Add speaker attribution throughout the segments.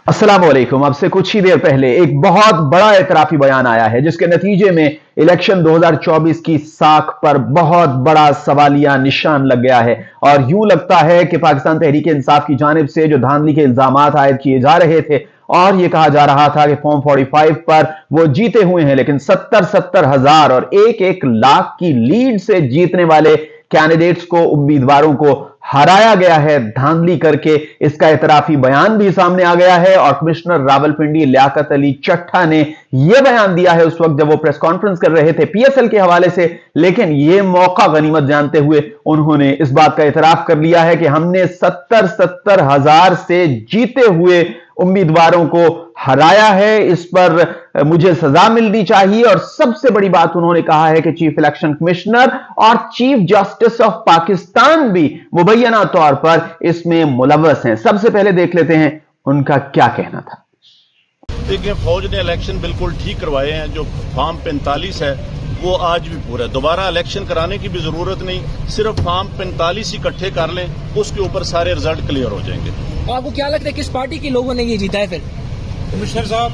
Speaker 1: अस्सलाम वालेकुम। अब से कुछ ही देर पहले एक बहुत बड़ा एतराफी बयान आया है जिसके नतीजे में इलेक्शन 2024 की साख पर बहुत बड़ा सवालिया निशान लग गया है और यूं लगता है कि पाकिस्तान तहरीक इंसाफ की जानिब से जो धांधली के इल्जामात आयद किए जा रहे थे और ये कहा जा रहा था कि फॉर्म 45 पर वो जीते हुए हैं, लेकिन 70 हजार और 1 लाख की लीड से जीतने वाले कैंडिडेट्स को, उम्मीदवारों को हराया गया है धांधली करके। इसका इतराफी बयान भी सामने आ गया है और कमिश्नर रावलपिंडी लियाकत अली चट्टा ने यह बयान दिया है उस वक्त जब वो प्रेस कॉन्फ्रेंस कर रहे थे पीएसएल के हवाले से, लेकिन यह मौका गनीमत जानते हुए उन्होंने इस बात का इतराफ कर लिया है कि हमने 70 हजार से जीते हुए उम्मीदवारों को हराया है, इस पर मुझे सजा मिलनी चाहिए। और सबसे बड़ी बात उन्होंने कहा है कि चीफ इलेक्शन कमिश्नर और चीफ जस्टिस ऑफ पाकिस्तान भी मुबैना तौर पर इसमें मुलव्वस हैं। सबसे पहले देख लेते हैं उनका क्या कहना था।
Speaker 2: देखिए, फौज ने इलेक्शन बिल्कुल ठीक करवाए हैं। जो फॉर्म 45 है वो आज भी पूरा है। दोबारा इलेक्शन कराने की भी जरूरत नहीं, सिर्फ फॉर्म 45 इकट्ठे कर लें, उसके ऊपर सारे रिजल्ट क्लियर हो जाएंगे।
Speaker 3: आपको क्या लगता है किस पार्टी के लोगों ने ये जीता है? फिर कमिश्नर साहब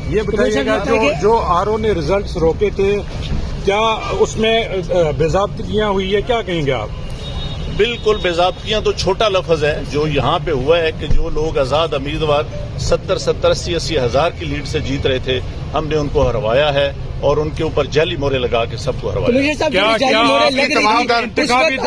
Speaker 4: ये बताइएगा, जो आरओ ने रिजल्ट्स रोके थे, क्या उसमें बेज़ाब्तियां हुई है? क्या कहेंगे आप?
Speaker 2: बिल्कुल, बेज़ाब्तियां तो छोटा लफ्ज है। जो यहाँ पे हुआ है कि जो लोग आजाद उम्मीदवार 70, 80 हजार की लीड से जीत रहे थे, हमने उनको हरवाया है और उनके ऊपर जाली मोहरे लगा के सबको हरवाया।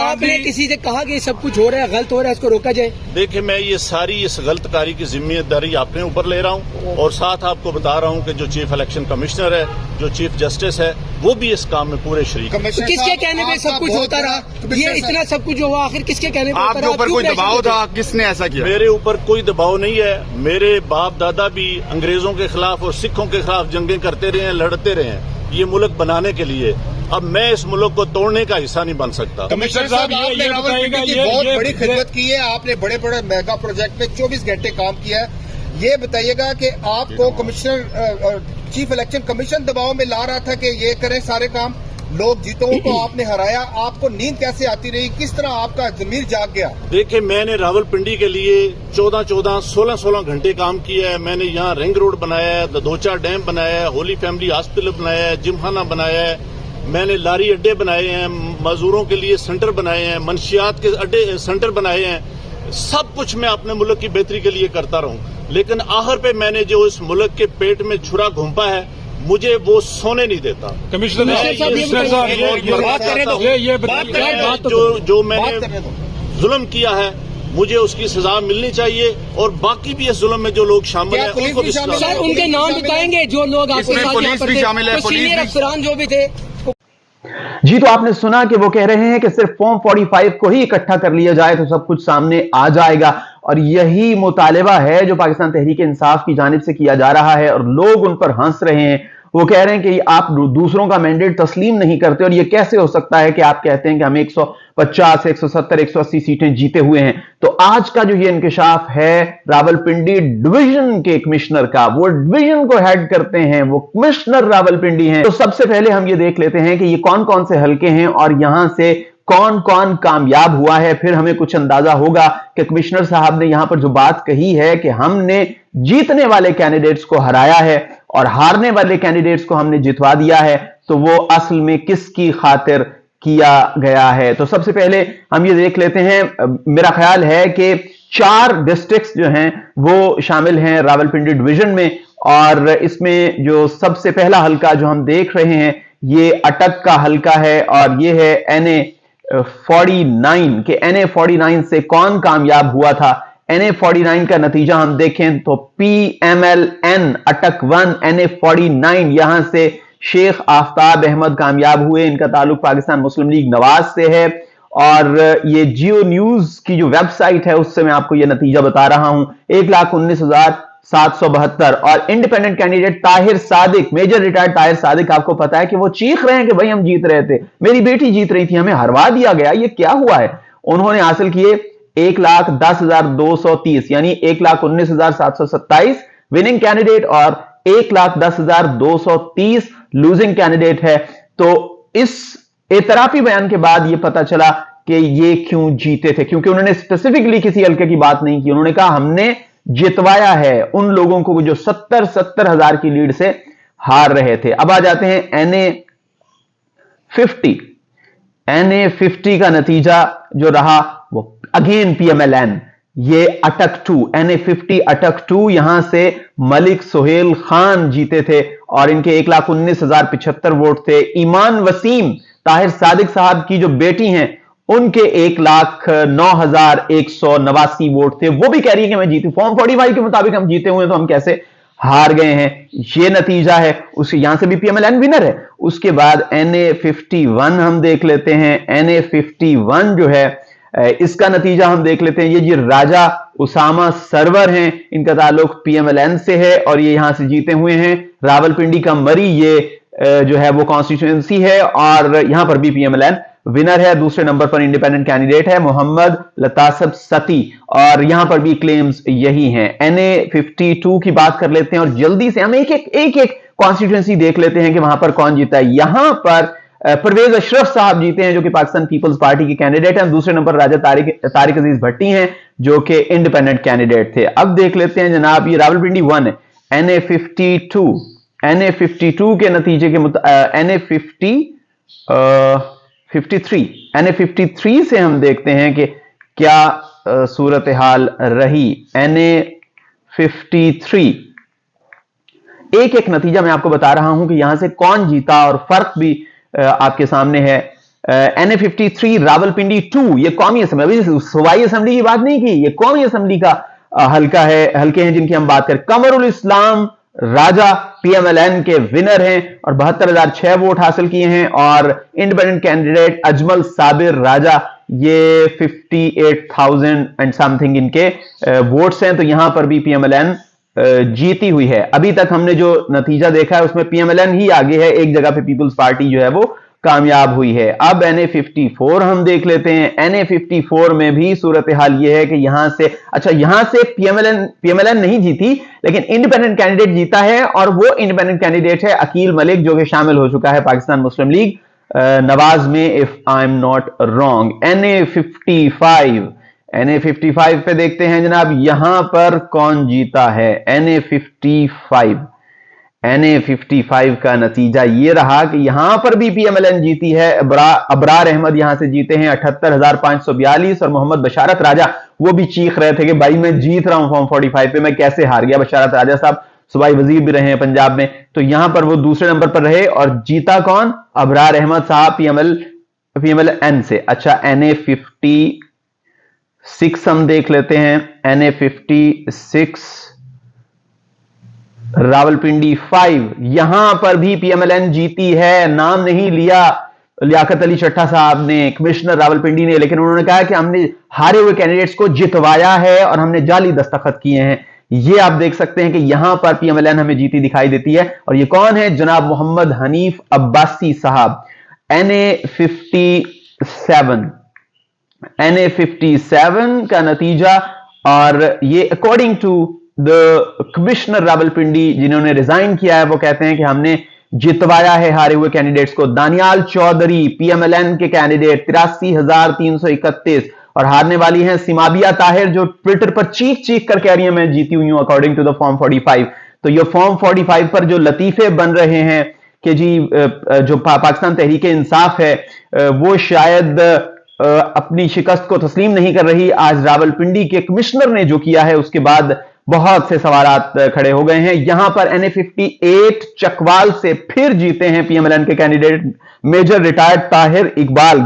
Speaker 3: आपने किसी से कहा कि सब कुछ हो रहा है, गलत हो रहा है, इसको रोका जाए?
Speaker 2: देखिए, मैं ये सारी इस गलतकारी की जिम्मेदारी अपने ऊपर ले रहा हूँ और साथ आपको बता रहा हूँ कि जो चीफ इलेक्शन कमिश्नर है, जो चीफ जस्टिस है, वो भी इस काम में पूरे शरीक है।
Speaker 3: किसके कहने पे सब कुछ होता रहा? ये इतना सब कुछ हुआ, आखिर किसके कहने पे?
Speaker 5: आपके ऊपर कोई दबाव था? किसने ऐसा किया?
Speaker 2: मेरे ऊपर कोई दबाव नहीं है। मेरे बाप दादा भी अंग्रेजों के खिलाफ और सिखों के खिलाफ जंगें करते रहे हैं, लड़ते रहे हैं ये मुल्क बनाने के लिए। अब मैं इस मुल्क को तोड़ने का हिस्सा नहीं बन सकता।
Speaker 5: कमिश्नर साहब, आपने रावलपिंडी की बहुत बड़ी खिदमत की है, आपने बड़े बड़े मेगा प्रोजेक्ट में 24 घंटे काम किया है। ये बताइएगा कि आपको कमिश्नर चीफ इलेक्शन कमीशन दबाव में ला रहा था कि ये करें सारे काम, लोग जीतों को आपने हराया, आपको नींद कैसे आती रही? किस तरह आपका जमीर जाग गया?
Speaker 2: देखिए, मैंने रावलपिंडी के लिए 14, 16 घंटे काम किया है। मैंने यहाँ रिंग रोड बनाया है, दोचा डैम बनाया है, होली फैमिली हॉस्पिटल बनाया है, जिमखाना बनाया है, मैंने लारी अड्डे बनाए हैं, मजदूरों के लिए सेंटर बनाए हैं, मंशियात के अड्डे सेंटर बनाए हैं। सब कुछ मैं अपने मुल्क की बेहतरी के लिए करता रहूं, लेकिन आखिर पे मैंने जो इस मुल्क के पेट में छुरा घोंपा है, मुझे वो सोने नहीं देता।
Speaker 4: कमिश्नर साहब,
Speaker 2: जो मैंने जुल्म किया है, मुझे उसकी सजा मिलनी चाहिए और बाकी भी इस जुल्म में जो लोग शामिल हैं उनको भी सजा।
Speaker 3: सर, उनके नाम बताएंगे जो लोग आपके साथ
Speaker 5: पुलिस भी शामिल है,
Speaker 3: सीनियर अफसरान जो भी थे।
Speaker 1: जी, तो आपने सुना कि वो कह रहे हैं कि सिर्फ फॉर्म 45 को ही इकट्ठा कर लिया जाए तो सब कुछ सामने आ जाएगा और यही मुतालिबा है जो पाकिस्तान तहरीक इंसाफ की जानिब से किया जा रहा है और लोग उन पर हंस रहे हैं। वो कह रहे हैं कि आप दूसरों का मैंडेट तस्लीम नहीं करते और ये कैसे हो सकता है कि आप कहते हैं कि हम 150, 170, 180 सीटें जीते हुए हैं। तो आज का जो ये इंकशाफ है रावलपिंडी डिवीजन के कमिश्नर का, वो डिवीजन को हेड करते हैं, वो कमिश्नर रावलपिंडी हैं। तो सबसे पहले हम ये देख लेते हैं कि ये कौन कौन से हलके हैं और यहां से कौन कौन कामयाब हुआ है, फिर हमें कुछ अंदाजा होगा कि कमिश्नर साहब ने यहां पर जो बात कही है कि हमने जीतने वाले कैंडिडेट्स को हराया है और हारने वाले कैंडिडेट्स को हमने जितवा दिया है, तो वो असल में किसकी खातिर किया गया है। तो सबसे पहले हम ये देख लेते हैं, मेरा ख्याल है कि 4 डिस्ट्रिक्ट्स जो हैं वो शामिल हैं रावलपिंडी डिवीजन में और इसमें जो सबसे पहला हलका जो हम देख रहे हैं ये अटक का हलका है और ये है NA 49 के NA 49 से कौन कामयाब हुआ था। NA 49 का नतीजा हम देखें तो PMLN अटक 1 NA 49 यहां से शेख आफ्ताब अहमद कामयाब हुए। इनका ताल्लुक पाकिस्तान मुस्लिम लीग नवाज से है और ये जियो न्यूज की जो वेबसाइट है उससे मैं आपको ये नतीजा बता रहा हूं। 1,19,772 और independent candidate Tahir Sadiq, major retired Tahir Sadiq, आपको पता है कि वो चीख रहे हैं कि भाई हम जीत रहे थे, मेरी बेटी जीत रही थी, हमें हरवा दिया गया, ये क्या हुआ है। उन्होंने हासिल किए 1,10,230 यानी 1,19,727 विनिंग कैंडिडेट और 1,10,230 लूजिंग कैंडिडेट है। तो इस एतराफी बयान के बाद यह पता चला कि ये क्यों जीते थे, क्योंकि उन्होंने स्पेसिफिकली किसी हल्के की बात नहीं की। उन्होंने कहा हमने जितवाया है उन लोगों को जो 70 हजार की लीड से हार रहे थे। अब आ जाते हैं NA50 का नतीजा जो रहा वो अगेन PMLN, ये अटक 2, NA50 अटक 2, यहां से मलिक सुहेल खान जीते थे और इनके 1,19,075 वोट थे। ईमान वसीम ताहिर सादिक साहब की जो बेटी हैं उनके 1,09,189 वोट थे। वो भी कह रही है कि मैं जीती, फॉर्म 45 के मुताबिक हम जीते हुए तो हम कैसे हार गए हैं, ये नतीजा है। उसके यहां से भी PMLN विनर है। उसके बाद NA51 हम देख लेते हैं। NA51 जो है इसका नतीजा हम देख लेते हैं। ये जी राजा उसामा सरवर हैं, इनका ताल्लुक PMLN से है और ये यहां से जीते हुए हैं। रावलपिंडी का मरी ये जो है वो कॉन्स्टिट्यूएंसी है और यहां पर भी PMLN विनर है। दूसरे नंबर पर इंडिपेंडेंट कैंडिडेट है मोहम्मद लतासब सती और यहां पर भी क्लेम्स यही हैं। NA52 की बात कर लेते हैं और जल्दी से हम एक एक कॉन्स्टिट्यूएंसी देख लेते हैं कि वहां पर कौन जीता है। यहां पर परवेज अशरफ साहब जीते हैं जो कि पाकिस्तान पीपल्स पार्टी के कैंडिडेट हैं। दूसरे नंबर राजा तारिक अजीज भट्टी हैं जो कि इंडिपेंडेंट कैंडिडेट थे। अब देख लेते हैं जनाब, ये रावलपिंडी 1 है। NA52 के नतीजे के NA53 से हम देखते हैं कि क्या सूरत हाल रही। NA53 एक नतीजा मैं आपको बता रहा हूं कि यहां से कौन जीता और फर्क भी आपके सामने है। NA53 रावलपिंडी 2, ये कौमी असेंबली, अभी सूबाई असेंबली की बात नहीं की, ये कौमी असेंबली का हल्के हैं जिनकी हम बात करें। कमरुल इस्लाम राजा PMLN के विनर हैं और 72,006 वोट हासिल किए हैं और इंडिपेंडेंट कैंडिडेट अजमल साबिर राजा ये 58,000 एंड समथिंग इनके वोट्स हैं। तो यहां पर भी PMLN जीती हुई है। अभी तक हमने जो नतीजा देखा है उसमें PMLN ही आगे है, एक जगह पे पीपल्स पार्टी जो है वो कामयाब हुई है। अब NA54 हम देख लेते हैं। NA54 में भी सूरत हाल ये है कि यहां से PMLN नहीं जीती लेकिन इंडिपेंडेंट कैंडिडेट जीता है और वो इंडिपेंडेंट कैंडिडेट है अकील मलिक जो कि शामिल हो चुका है पाकिस्तान मुस्लिम लीग नवाज में, if I am not wrong. NA55 पे देखते हैं जनाब, यहां पर कौन जीता है। NA55 का नतीजा ये रहा कि यहां पर भी PMLN जीती है। अबरार अहमद यहां से जीते हैं 78,542 और मोहम्मद बशारत राजा वो भी चीख रहे थे कि भाई मैं जीत रहा हूं फॉर्म 45 पे, मैं कैसे हार गया। बशारत राजा साहब सूबाई वजीर भी रहे हैं पंजाब में, तो यहां पर वो दूसरे नंबर पर रहे और जीता कौन, अबरार अहमद साहब PMLN से। अच्छा, NA56 हम देख लेते हैं। NA56 रावलपिंडी 5, यहां पर भी PMLN जीती है। नाम नहीं लिया लियाकत अली चट्टा साहब ने, कमिश्नर रावलपिंडी ने, लेकिन उन्होंने कहा कि हमने हारे हुए कैंडिडेट्स को जितवाया है और हमने जाली दस्तखत किए हैं। ये आप देख सकते हैं कि यहां पर PMLN हमें जीती दिखाई देती है और ये कौन है, जनाब मोहम्मद हनीफ अब्बासी साहब। NA57 का नतीजा और ये according to the commissioner Rawalpindi जिन्होंने रिजाइन किया है, वो कहते हैं कि हमने जितवाया है हारे हुए कैंडिडेट्स को। दानियाल चौधरी PMLN के कैंडिडेट 83,331 और हारने वाली हैं सिमाबिया ताहिर जो ट्विटर पर चीख कर कह रही है मैं जीती हुई हूं अकॉर्डिंग टू द फॉर्म 45। तो ये फॉर्म 45 पर जो लतीफे बन रहे हैं कि जी जो पाकिस्तान तहरीक इंसाफ है वो शायद अपनी शिकस्त को तस्लीम नहीं कर रही। आज रावलपिंडी के कमिश्नर ने जो किया है उसके बाद बहुत से सवालात खड़े हो गए हैं। यहां पर NA58 चकवाल से फिर जीते हैं PMLN के candidate major retired Tahir Iqbal.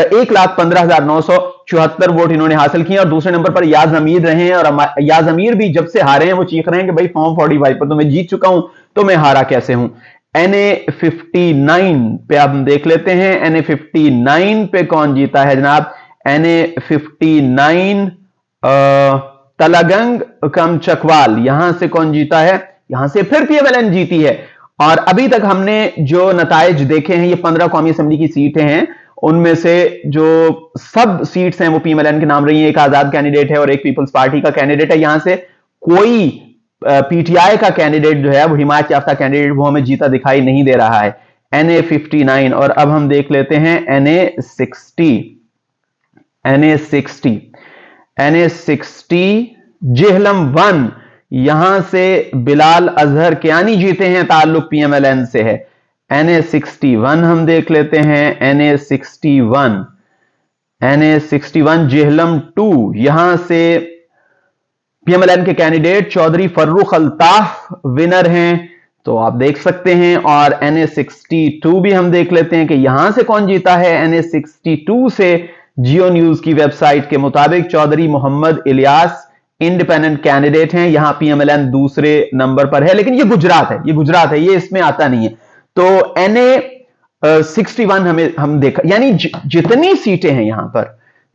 Speaker 1: 1,15,974 vote इन्होंने हासिल किए और दूसरे नंबर पर याज अमीर रहे हैं और याज अमीर भी जब से हारे हैं वो चीख रहे हैं कि भाई फॉर्म 45 पर तो मैं जीत चुका हूं तो मैं हारा कैसे हूं। NA59 पे आप देख लेते हैं। NA59 पे कौन जीता है जनाब। NA59 तलागंग कम चकवाल, यहां से कौन जीता है, यहां से फिर PMLN जीती है। और अभी तक हमने जो नताइज देखे हैं ये 15 कौमी असेंबली की सीटें हैं, उनमें से जो सब सीट्स हैं वो PMLN के नाम रही हैं। एक आजाद कैंडिडेट है और एक पीपल्स पार्टी का कैंडिडेट है। यहां से कोई PTI का कैंडिडेट जो है वो हिमायत याफ्ता कैंडिडेट वो हमें जीता दिखाई नहीं दे रहा है। NA59 और अब हम देख लेते हैं NA60। NA60 जेहलम 1, यहां से बिलाल अजहर कियानी जीते हैं, ताल्लुक PMLN से है। NA61 हम देख लेते हैं। NA61 जेहलम 2, यहां से PMLN के कैंडिडेट चौधरी फर्रुख अल्ताफ विनर हैं, तो आप देख सकते हैं। और NA62 भी हम देख लेते हैं कि यहां से कौन जीता है। NA62 से जियो न्यूज की वेबसाइट के मुताबिक चौधरी मोहम्मद इलियास इंडिपेंडेंट कैंडिडेट हैं। यहां PMLN दूसरे नंबर पर है, लेकिन ये गुजरात है, ये इसमें आता नहीं है। तो NA61 हम देखा, यानी जितनी सीटें हैं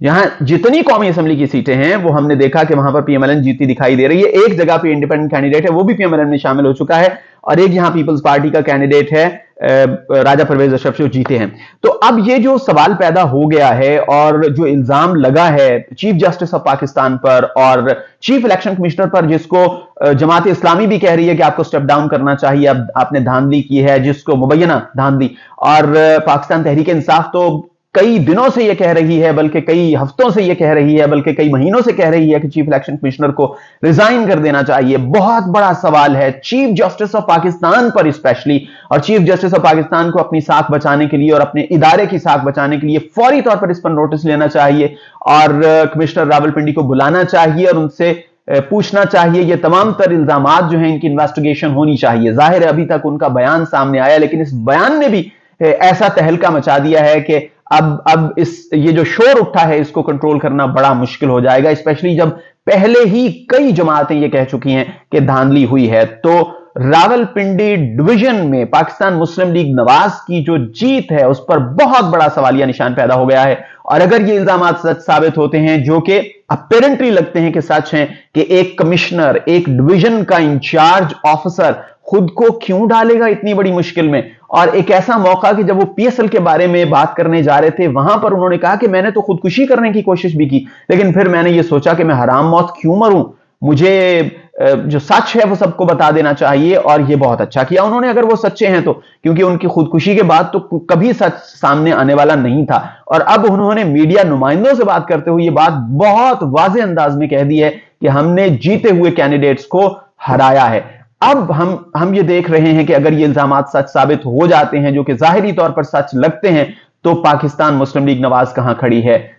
Speaker 1: यहां जितनी कौमी असेंबली की सीटें हैं वो हमने देखा कि वहां पर PMLN जीती दिखाई दे रही है। एक जगह पे इंडिपेंडेंट कैंडिडेट है, वो भी PMLN में शामिल हो चुका है, और एक यहां पीपल्स पार्टी का कैंडिडेट है राजा परवेज अशरफ, जो जीते हैं। तो अब ये जो सवाल पैदा हो गया है और जो इल्जाम लगा है चीफ जस्टिस ऑफ पाकिस्तान पर और चीफ इलेक्शन कमिश्नर पर, जिसको जमात इस्लामी भी कह रही है कि आपको स्टेप डाउन करना चाहिए, अब आपने धांधली की है, जिसको मुबैना धांधली, और पाकिस्तान तहरीक इंसाफ तो कई दिनों से यह कह रही है, बल्कि कई हफ्तों से यह कह रही है, बल्कि कई महीनों से कह रही है कि चीफ इलेक्शन कमिश्नर को रिजाइन कर देना चाहिए। बहुत बड़ा सवाल है चीफ जस्टिस ऑफ पाकिस्तान पर स्पेशली, और चीफ जस्टिस ऑफ पाकिस्तान को अपनी साख बचाने के लिए और अपने इदारे की साख बचाने के लिए फौरी तौर पर इस पर नोटिस लेना चाहिए और कमिश्नर रावलपिंडी को बुलाना चाहिए और उनसे पूछना चाहिए। ये तमाम तर इल्जामात जो हैं, इनकी इन्वेस्टिगेशन होनी चाहिए। जाहिर है अभी तक उनका बयान सामने आया, लेकिन इस बयान ने भी ऐसा तहलका मचा दिया है कि अब ये जो शोर उठा है इसको कंट्रोल करना बड़ा मुश्किल हो जाएगा, स्पेशली जब पहले ही कई जमातें ये कह चुकी हैं कि धांधली हुई है। तो रावलपिंडी डिवीजन में पाकिस्तान मुस्लिम लीग नवाज की जो जीत है उस पर बहुत बड़ा सवालिया निशान पैदा हो गया है। और अगर ये इल्जामात सच साबित होते हैं, जो कि अपेरेंटली लगते हैं कि सच हैं, कि एक कमिश्नर, एक डिवीजन का इंचार्ज ऑफिसर खुद को क्यों डालेगा इतनी बड़ी मुश्किल में। और एक ऐसा मौका कि जब वो PSL के बारे में बात करने जा रहे थे, वहां पर उन्होंने कहा कि मैंने तो खुदकुशी करने की कोशिश भी की, लेकिन फिर मैंने ये सोचा कि मैं हराम मौत क्यों मरूं, मुझे जो सच है वो सबको बता देना चाहिए। और ये बहुत अच्छा किया उन्होंने, अगर वो सच्चे हैं तो, क्योंकि उनकी खुदकुशी के बाद तो कभी सच सामने आने वाला नहीं था। और अब उन्होंने मीडिया नुमाइंदों से बात करते हुए ये बात बहुत वाज़ेह अंदाज में कह दी है कि हमने जीते हुए कैंडिडेट्स को हराया है। अब हम ये देख रहे हैं कि अगर ये इल्जामात सच साबित हो जाते हैं, जो कि जाहिरी तौर पर सच लगते हैं, तो पाकिस्तान मुस्लिम लीग नवाज कहां खड़ी है,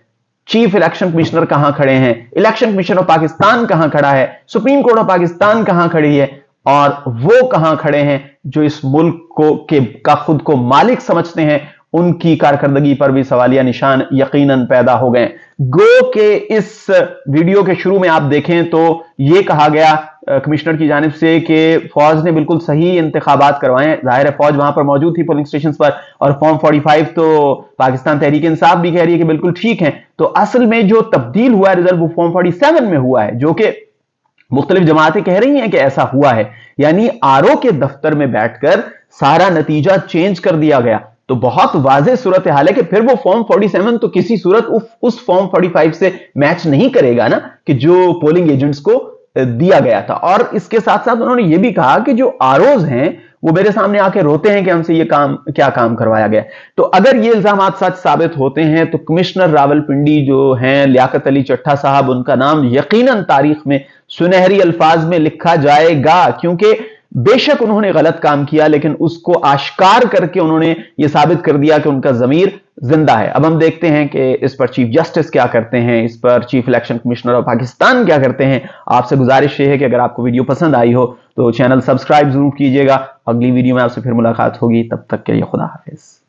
Speaker 1: चीफ इलेक्शन कमिश्नर कहां खड़े हैं, इलेक्शन कमीशन ऑफ पाकिस्तान कहां खड़ा है, सुप्रीम कोर्ट ऑफ पाकिस्तान कहां खड़ी है, और वो कहां खड़े हैं जो इस मुल्क का खुद को मालिक समझते हैं, उनकी कारकर्दगी पर भी सवालिया निशान यकीनन पैदा हो गए। गो के इस वीडियो के शुरू में आप देखें तो यह कहा गया कमिश्नर की जानिब से कि फौज ने बिल्कुल सही इंतखाबात करवाए। जाहिर है फौज वहां पर मौजूद थी पोलिंग स्टेशन पर, और फॉर्म 45 तो पाकिस्तान तहरीक इंसाफ भी कह रही है कि बिल्कुल ठीक है। तो असल में जो तब्दील हुआ है रिजल्ट, वो फॉर्म 47 में हुआ है, जो कि मुख्तलिफ जमातें कह रही हैं कि ऐसा हुआ है, यानी RO के दफ्तर में बैठकर सारा नतीजा चेंज कर दिया गया। तो बहुत वाज़ेह सूरत हाल है कि फिर वो फॉर्म 47 तो किसी सूरत उस फॉर्म 45 से मैच नहीं करेगा ना, कि जो पोलिंग एजेंट्स को दिया गया था। और इसके साथ साथ उन्होंने ये भी कहा कि जो ROs हैं वो मेरे सामने आके रोते हैं कि हमसे ये क्या काम करवाया गया। तो अगर ये इल्जामात सच साबित होते हैं तो कमिश्नर रावलपिंडी जो हैं लियाकत अली चट्टा साहब, उनका नाम यकीनन तारीख में सुनहरी अल्फाज में लिखा जाएगा, क्योंकि बेशक उन्होंने गलत काम किया, लेकिन उसको आश्कार करके उन्होंने ये साबित कर दिया कि उनका ज़मीर जिंदा है। अब हम देखते हैं कि इस पर चीफ जस्टिस क्या करते हैं, इस पर chief election commissioner of Pakistan क्या करते हैं। आपसे गुजारिश ये है कि अगर आपको वीडियो पसंद आई हो तो चैनल सब्सक्राइब जरूर कीजिएगा। अगली वीडियो में आपसे फिर मुलाकात होगी, तब तक के लिए खुदा हाफिज।